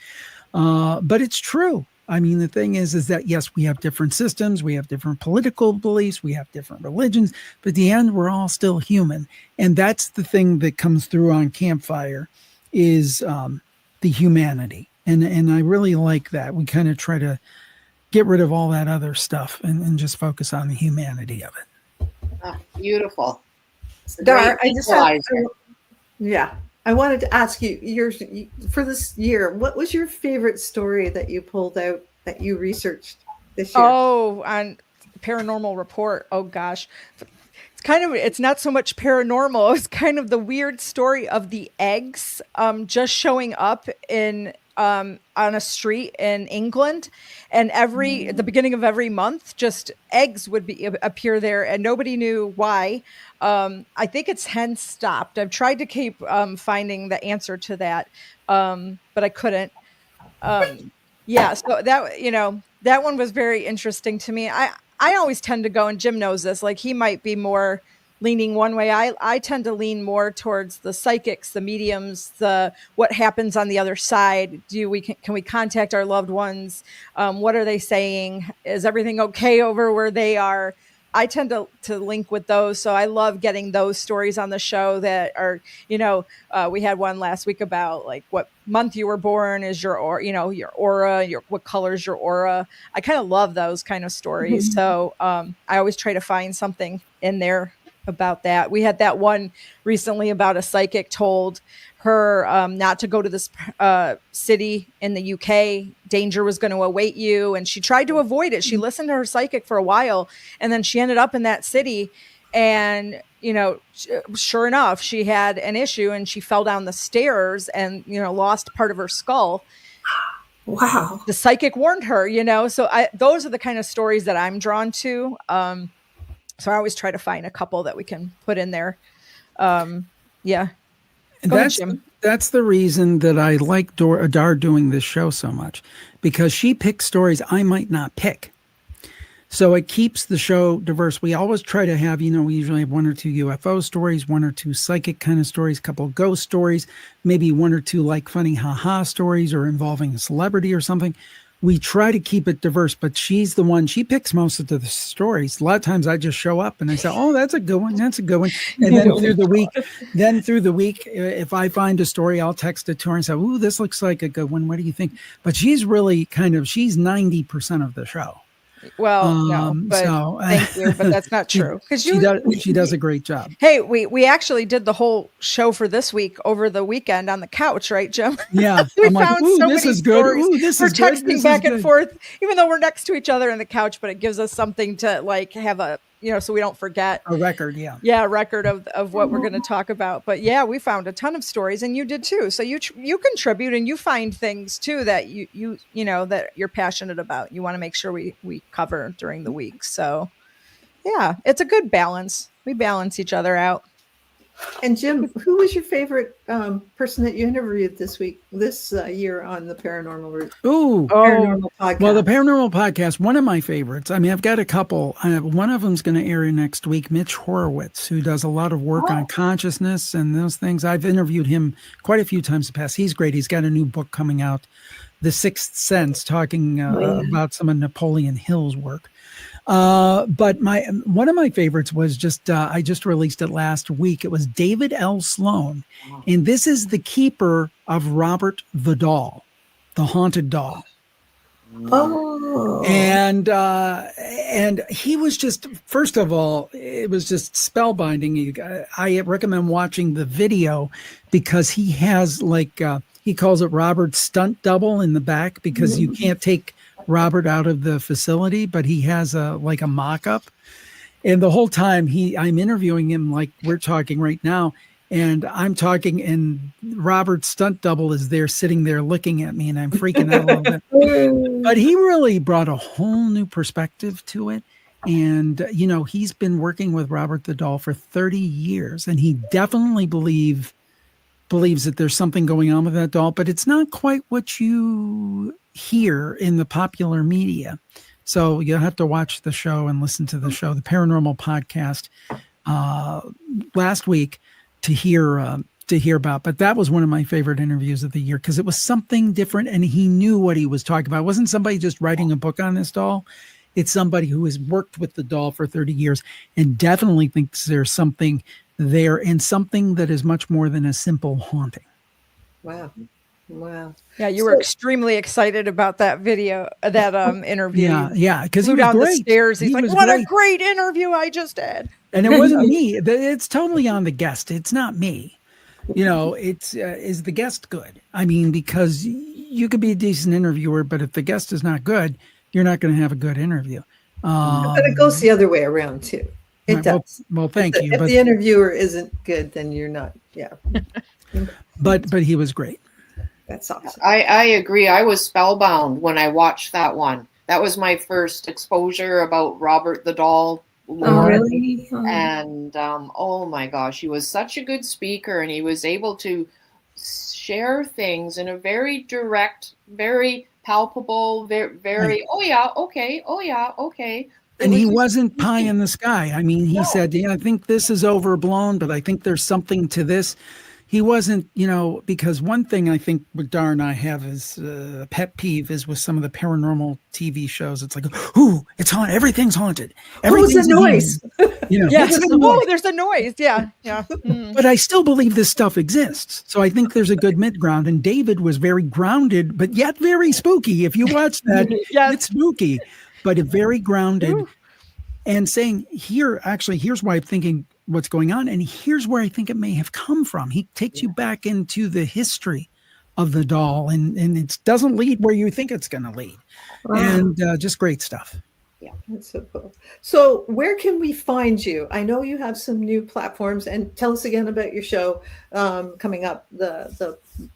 But it's true. I mean, the thing is that, yes, we have different systems, we have different political beliefs, we have different religions, but at the end, we're all still human. And that's the thing that comes through on Campfire is the humanity. And I really like that. We kind of try to get rid of all that other stuff and just focus on the humanity of it. Oh, beautiful. Dar, I wanted to ask you, for this year, what was your favorite story that you pulled out that you researched this year? Oh, on Paranormal Report. Oh gosh. It's not so much paranormal. It's kind of the weird story of the eggs just showing up on a street in England, and at the beginning of every month, just eggs would appear there, and nobody knew why. I think it's hence stopped. I've tried to keep finding the answer to that, but I couldn't. So that one was very interesting to me. I always tend to go, and Jim knows this, like he might be more leaning one way. I tend to lean more towards the psychics, the mediums, what happens on the other side. Can we contact our loved ones? What are they saying? Is everything okay over where they are? I tend to link with those. So I love getting those stories on the show that are, we had one last week about like what month you were born is your aura, what color is your aura. I kind of love those kind of stories. So I always try to find something in there about that. We had that one recently about a psychic told her not to go to this city in the UK. Danger was going to await you. And she tried to avoid it. She listened to her psychic for a while, and then she ended up in that city. And, sure enough, she had an issue, and she fell down the stairs and, lost part of her skull. Wow. The psychic warned her, so those are the kind of stories that I'm drawn to. So I always try to find a couple that we can put in there. That's the reason that I like Dar doing this show so much, because she picks stories I might not pick. So it keeps the show diverse. We always try to have, we usually have 1 or 2 UFO stories, 1 or 2 psychic kind of stories, a couple of ghost stories, maybe 1 or 2 like funny haha stories or involving a celebrity or something. We try to keep it diverse, but she's the one, she picks most of the stories. A lot of times I just show up and I say, oh, that's a good one. That's a good one. And then through the week, if I find a story, I'll text it to her and say, ooh, this looks like a good one. What do you think? But she's really she's 90% of the show. Well, no, but thank you, but that's not true. Because she does a great job. Hey, we actually did the whole show for this week over the weekend on the couch, right, Jim? Yeah, we found so many stories. Ooh, this is good. We're texting back and forth, even though we're next to each other on the couch. But it gives us something to like have a, so we don't forget a record. Yeah, a record of what we're going to talk about. But yeah, we found a ton of stories, and you did too. So you contribute and you find things too that you that you're passionate about. You want to make sure we cover during the week. So yeah, it's a good balance. We balance each other out. And Jim, who was your favorite person that you interviewed this year on the Paranormal Podcast? Well, the Paranormal Podcast, one of my favorites. I mean, I've got a couple. One of them's going to air next week. Mitch Horowitz, who does a lot of work on consciousness and those things. I've interviewed him quite a few times in the past. He's great. He's got a new book coming out, The Sixth Sense, talking about some of Napoleon Hill's work. But one of my favorites was I just released it last week. It was David L. Sloan. And this is the keeper of Robert the Doll, the haunted doll. Oh. And he was just, first of all, it was just spellbinding. I recommend watching the video because he has he calls it Robert's stunt double in the back because you can't take Robert out of the facility, but he has a mock-up. And the whole time I'm interviewing him like we're talking right now, and I'm talking and Robert's stunt double is there sitting there looking at me and I'm freaking out a little bit. But he really brought a whole new perspective to it. And, he's been working with Robert the Doll for 30 years and he definitely believes that there's something going on with that doll, but it's not quite what you hear in the popular media. So you'll have to watch the show and listen to the show, the Paranormal Podcast, last week to hear about. But that was one of my favorite interviews of the year because it was something different and he knew what he was talking about. It wasn't somebody just writing a book on this doll. It's somebody who has worked with the doll for 30 years and definitely thinks there's something there and something that is much more than a simple haunting. Wow. Yeah, you were extremely excited about that video, that interview. Yeah, because he was down great. The stairs. He's like, "What a great interview I just had!" And it wasn't me. It's totally on the guest. It's not me. It's is the guest good? I mean, because you could be a decent interviewer, but if the guest is not good, you're not going to have a good interview. But it goes the other way around too. It does. Well, thank you. If the interviewer isn't good, then you're not. Yeah. But he was great. That's awesome. I agree. I was spellbound when I watched that one. That was my first exposure about Robert the Doll. Oh, really? And oh my gosh, he was such a good speaker, and he was able to share things in a very direct, very palpable, very oh yeah, okay. And he wasn't pie in the sky. I mean, he said, I think this is overblown, but I think there's something to this. He wasn't, because one thing I think with Dar and I have is a pet peeve is with some of the paranormal TV shows. It's like, ooh, it's haunted. Everything's haunted. Everything's a noise. There's a noise. Yeah. But I still believe this stuff exists. So I think there's a good mid-ground. And David was very grounded, but yet very spooky. If you watch that, it's spooky, but very grounded. Ooh. And saying here's why I'm thinking what's going on. And here's where I think it may have come from. He takes you back into the history of the doll and it doesn't lead where you think it's going to lead. Wow. And just great stuff. Yeah, that's so cool. So where can we find you? I know you have some new platforms, and tell us again about your show coming up,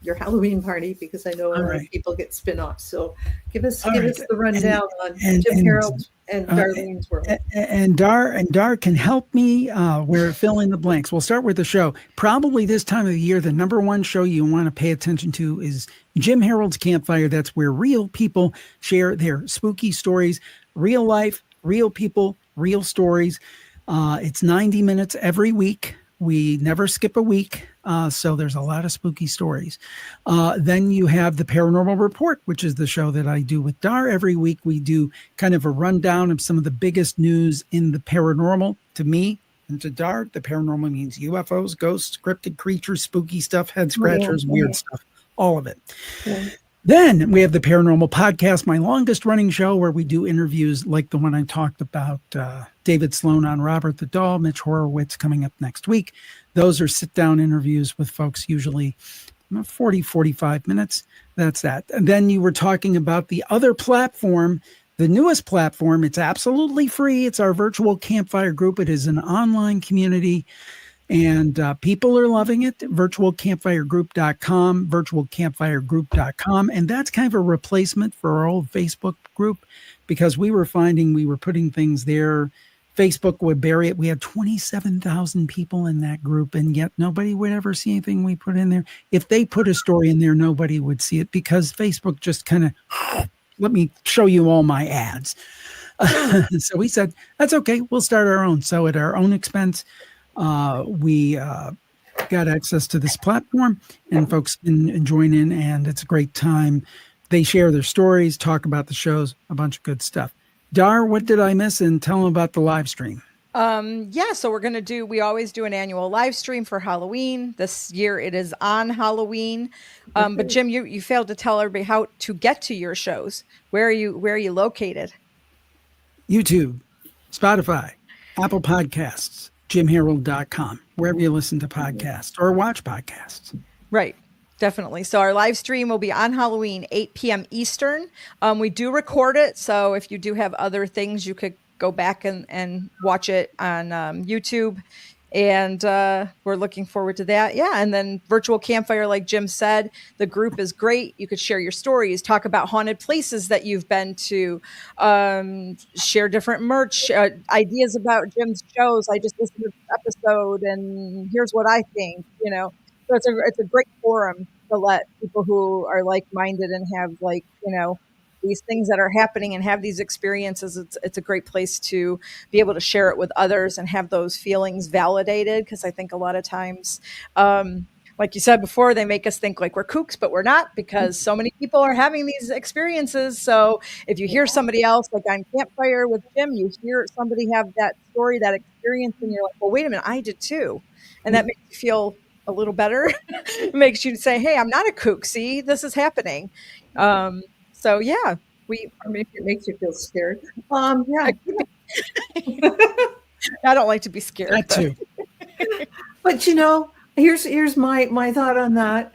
your Halloween party, because I know a lot of people get spin-offs. So give us the rundown on Jim Harold and Darlene's world. And Dar can help me. We're filling the blanks. We'll start with the show. Probably this time of the year, the number one show you want to pay attention to is Jim Harold's Campfire. That's where real people share their spooky stories, real life, real people, real stories. It's 90 minutes every week. We never skip a week. So there's a lot of spooky stories. Then you have the Paranormal Report, which is the show that I do with Dar. Every week we do kind of a rundown of some of the biggest news in the paranormal. To me and to Dar, the paranormal means UFOs, ghosts, cryptid creatures, spooky stuff, head scratchers, weird stuff, all of it. Yeah. Then we have the Paranormal Podcast, my longest running show, where we do interviews like the one I talked about, David Sloan on Robert the Doll, Mitch Horowitz coming up next week. Those are sit-down interviews with folks, usually 40, 45 minutes. That's that. And then you were talking about the other platform, the newest platform. It's absolutely free. It's our virtual Campfire group. It is an online community. And people are loving it. virtualcampfiregroup.com, virtualcampfiregroup.com. And that's kind of a replacement for our old Facebook group, because we were finding we were putting things there. Facebook would bury it. We had 27,000 people in that group, and yet nobody would ever see anything we put in there. If they put a story in there, nobody would see it, because Facebook just kind of, let me show you all my ads. So we said, that's okay. We'll start our own. So at our own expense, we got access to this platform, and folks can join in, and it's a great time. They share their stories, talk about the shows, a bunch of good stuff. Dar, what did I miss? And tell them about the live stream. So we always do an annual live stream for Halloween. This year it is on Halloween. But Jim, you failed to tell everybody how to get to your shows. Where are you located? YouTube, Spotify, Apple Podcasts, JimHarold.com, wherever you listen to podcasts or watch podcasts. Right. Definitely. So our live stream will be on Halloween, 8 p.m. Eastern. We do record it. So if you do have other things, you could go back and watch it on YouTube. And we're looking forward to that. Yeah. And then Virtual Campfire, like Jim said, the group is great. You could share your stories, talk about haunted places that you've been to, share different merch, ideas about Jim's shows. I just listened to this episode and here's what I think, So it's a great forum to let people who are like-minded and have these things that are happening and have these experiences. It's a great place to be able to share it with others and have those feelings validated. Because I think a lot of times, like you said before, they make us think like we're kooks, but we're not, because so many people are having these experiences. So if you hear somebody else, like on Campfire with Jim, you hear somebody have that story, that experience, and you're like, well, wait a minute, I did too. And that makes you feel a little better. It makes you say, hey, I'm not a kook. See, this is happening. So yeah, or maybe it makes you feel scared. Yeah. I don't like to be scared. That too. But here's my thought on that.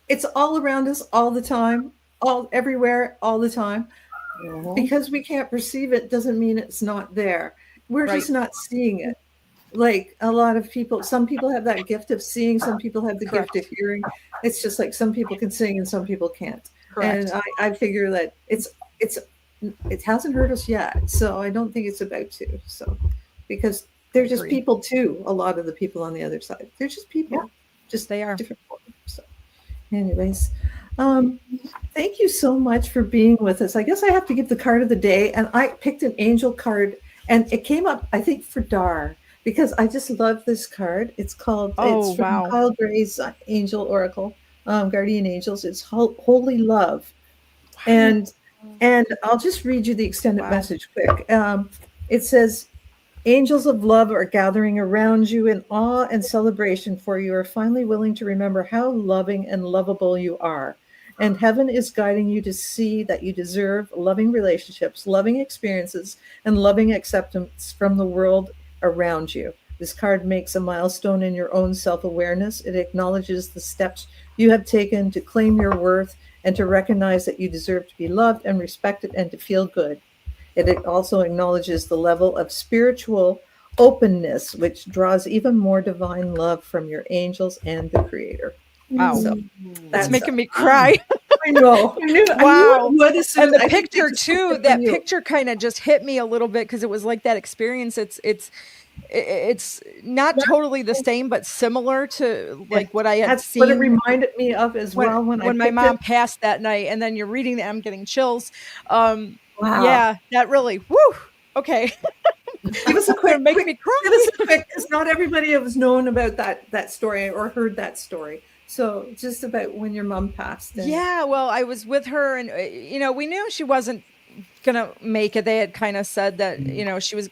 It's all around us all the time, everywhere, all the time. Mm-hmm. Because we can't perceive it doesn't mean it's not there. We're just not seeing it. Like a lot of people, some people have that gift of seeing, some people have the gift of hearing. It's just like some people can sing and some people can't. Correct. And I figure that it hasn't hurt us yet. So I don't think it's about to. So because they're just people too. A lot of the people on the other side, they're just people. Yeah. Just they are different forms. So anyways, thank you so much for being with us. I guess I have to give the card of the day, and I picked an angel card, and it came up, I think, for Dar, because I just love this card. It's called, it's from Kyle Gray's Angel Oracle, Guardian Angels. It's Holy Love. Wow. And I'll just read you the extended message quick. It says, angels of love are gathering around you in awe and celebration, for you are finally willing to remember how loving and lovable you are. And heaven is guiding you to see that you deserve loving relationships, loving experiences, and loving acceptance from the world around you. This card makes a milestone in your own self-awareness. It acknowledges the steps you have taken to claim your worth and to recognize that you deserve to be loved and respected and to feel good. It also acknowledges the level of spiritual openness, which draws even more divine love from your angels and the Creator. Wow. So that's making me cry. I know. Wow. And the picture too, that picture kind of just hit me a little bit, because it was like that experience. It's not totally the same, but similar to like what I had seen. What it reminded me of as well when my mom passed that night, and then you're reading that, I'm getting chills. Wow. Yeah, that really, woo. Okay. Give us a quick, Make me cry. give us a quick, because not everybody has known about that story or heard that story. So just about when your mom passed. Yeah, well, I was with her, and we knew she wasn't gonna make it. They had kind of said that,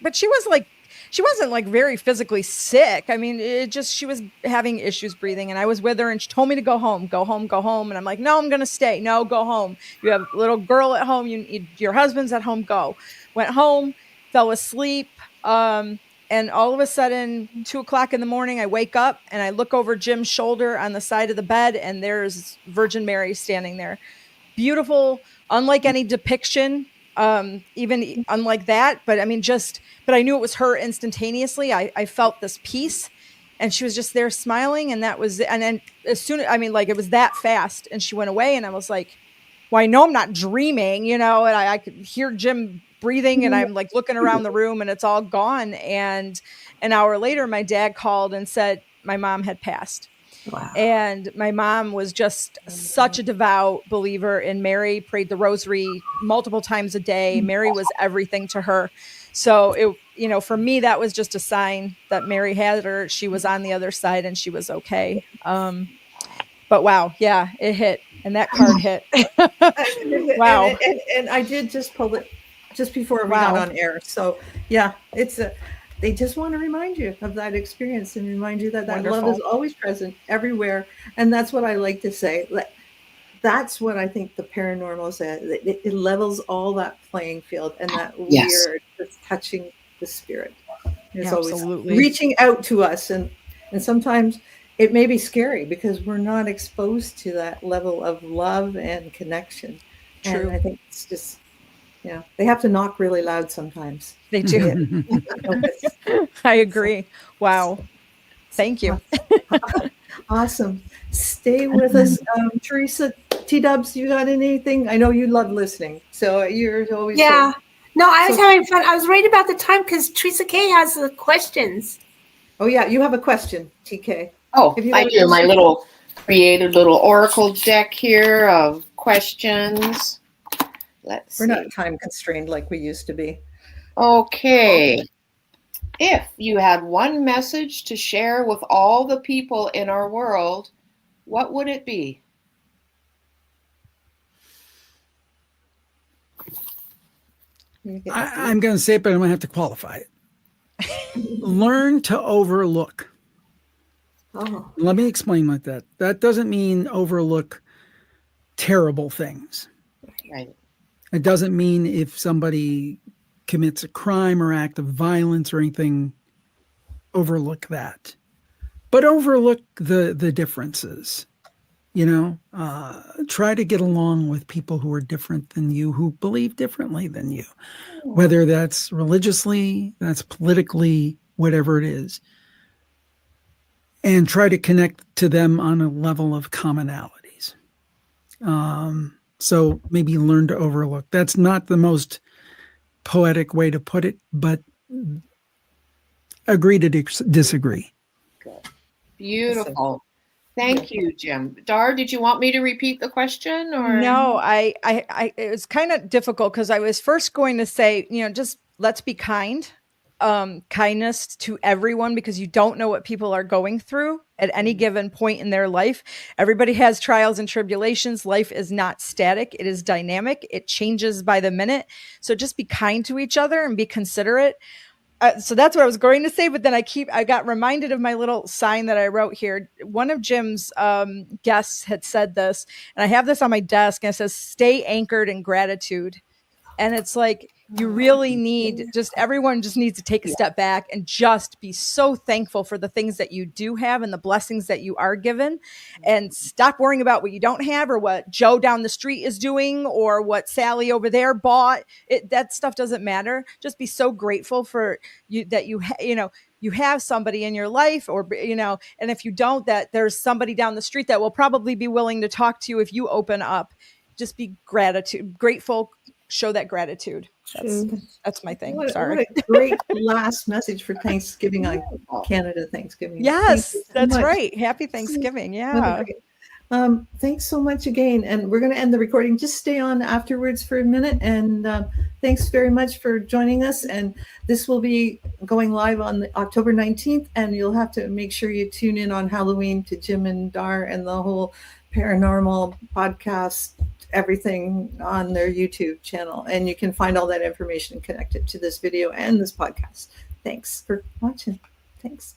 but she wasn't like very physically sick. I mean, she was having issues breathing, and I was with her, and she told me to go home, and I'm like, no, I'm gonna stay. No, go home. You have a little girl at home. Your husband's at home. Go. Went home, fell asleep. And all of a sudden, 2:00 in the morning, I wake up and I look over Jim's shoulder on the side of the bed, and there's Virgin Mary standing there. Beautiful, unlike any depiction, even unlike that. But I mean, but I knew it was her instantaneously. I felt this peace, and she was just there smiling. And that was, and then it was that fast, and she went away, and I was like, well, I know I'm not dreaming, and I could hear Jim breathing, and I'm like looking around the room, and it's all gone. And an hour later, my dad called and said my mom had passed. Wow. And my mom was just such a devout believer in Mary, prayed the rosary multiple times a day. Mary was everything to her. So for me, that was just a sign that Mary had her. She was on the other side, and she was okay. But wow, yeah, it hit, and that card hit. Wow. And I did just pull it just before we got on air. So yeah, they just want to remind you of that experience and remind you that Wonderful. love is always present everywhere. And that's what I like to say. That's what I think the paranormal says. It levels all that playing field, and that weird that's touching the spirit. It's always reaching out to us. And sometimes it may be scary because we're not exposed to that level of love and connection. True. And I think it's just, they have to knock really loud sometimes. They do. I agree. Wow. Thank you. Awesome. Stay with us. Teresa, T-Dubs, you got anything? I know you love listening, so you're always... Yeah. No, I was having fun. I was right about the time because Teresa K has the questions. Oh, yeah. You have a question, TK. Oh, I do. My created little oracle deck here of questions. Let's see. We're not time constrained like we used to be. Okay. If you had one message to share with all the people in our world, what would it be? I'm going to say it, but I'm going to have to qualify it. Learn to overlook. Oh. Let me explain like that. That doesn't mean overlook terrible things. Right. It doesn't mean if somebody commits a crime or act of violence or anything, overlook that. But overlook the differences. Try to get along with people who are different than you, who believe differently than you, whether that's religiously, that's politically, whatever it is. And try to connect to them on a level of commonalities. So maybe learn to overlook. That's not the most poetic way to put it, but agree to disagree. Good. Beautiful. Thank you, Jim. Dar, did you want me to repeat the question, or no? It was kind of difficult because I was first going to say, just let's be kind. Kindness to everyone, because you don't know what people are going through at any given point in their life. Everybody has trials and tribulations. Life is not static. It is dynamic. It changes by the minute. So just be kind to each other and be considerate. So that's what I was going to say, but then I got reminded of my little sign that I wrote here. One of Jim's guests had said this, and I have this on my desk, and it says, "Stay anchored in gratitude." And it's like, you really need, everyone just needs to take a step back and just be so thankful for the things that you do have and the blessings that you are given, and stop worrying about what you don't have or what Joe down the street is doing or what Sally over there bought. That stuff doesn't matter. Just be so grateful for you that you have somebody in your life, or, and if you don't, that there's somebody down the street that will probably be willing to talk to you if you open up. Just be grateful, show that gratitude. That's my thing. Sorry. What a great last message for Thanksgiving on Canada Thanksgiving. Yes, that's right. Happy Thanksgiving. Yeah. Thanks so much again. And we're going to end the recording. Just stay on afterwards for a minute. And thanks very much for joining us. And this will be going live on October 19th. And you'll have to make sure you tune in on Halloween to Jim and Dar and the whole Paranormal Podcast, everything on their YouTube channel. And you can find all that information connected to this video and this podcast. Thanks for watching. Thanks.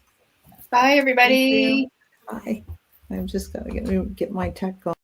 Bye, everybody. Bye. I'm just going to get my tech going.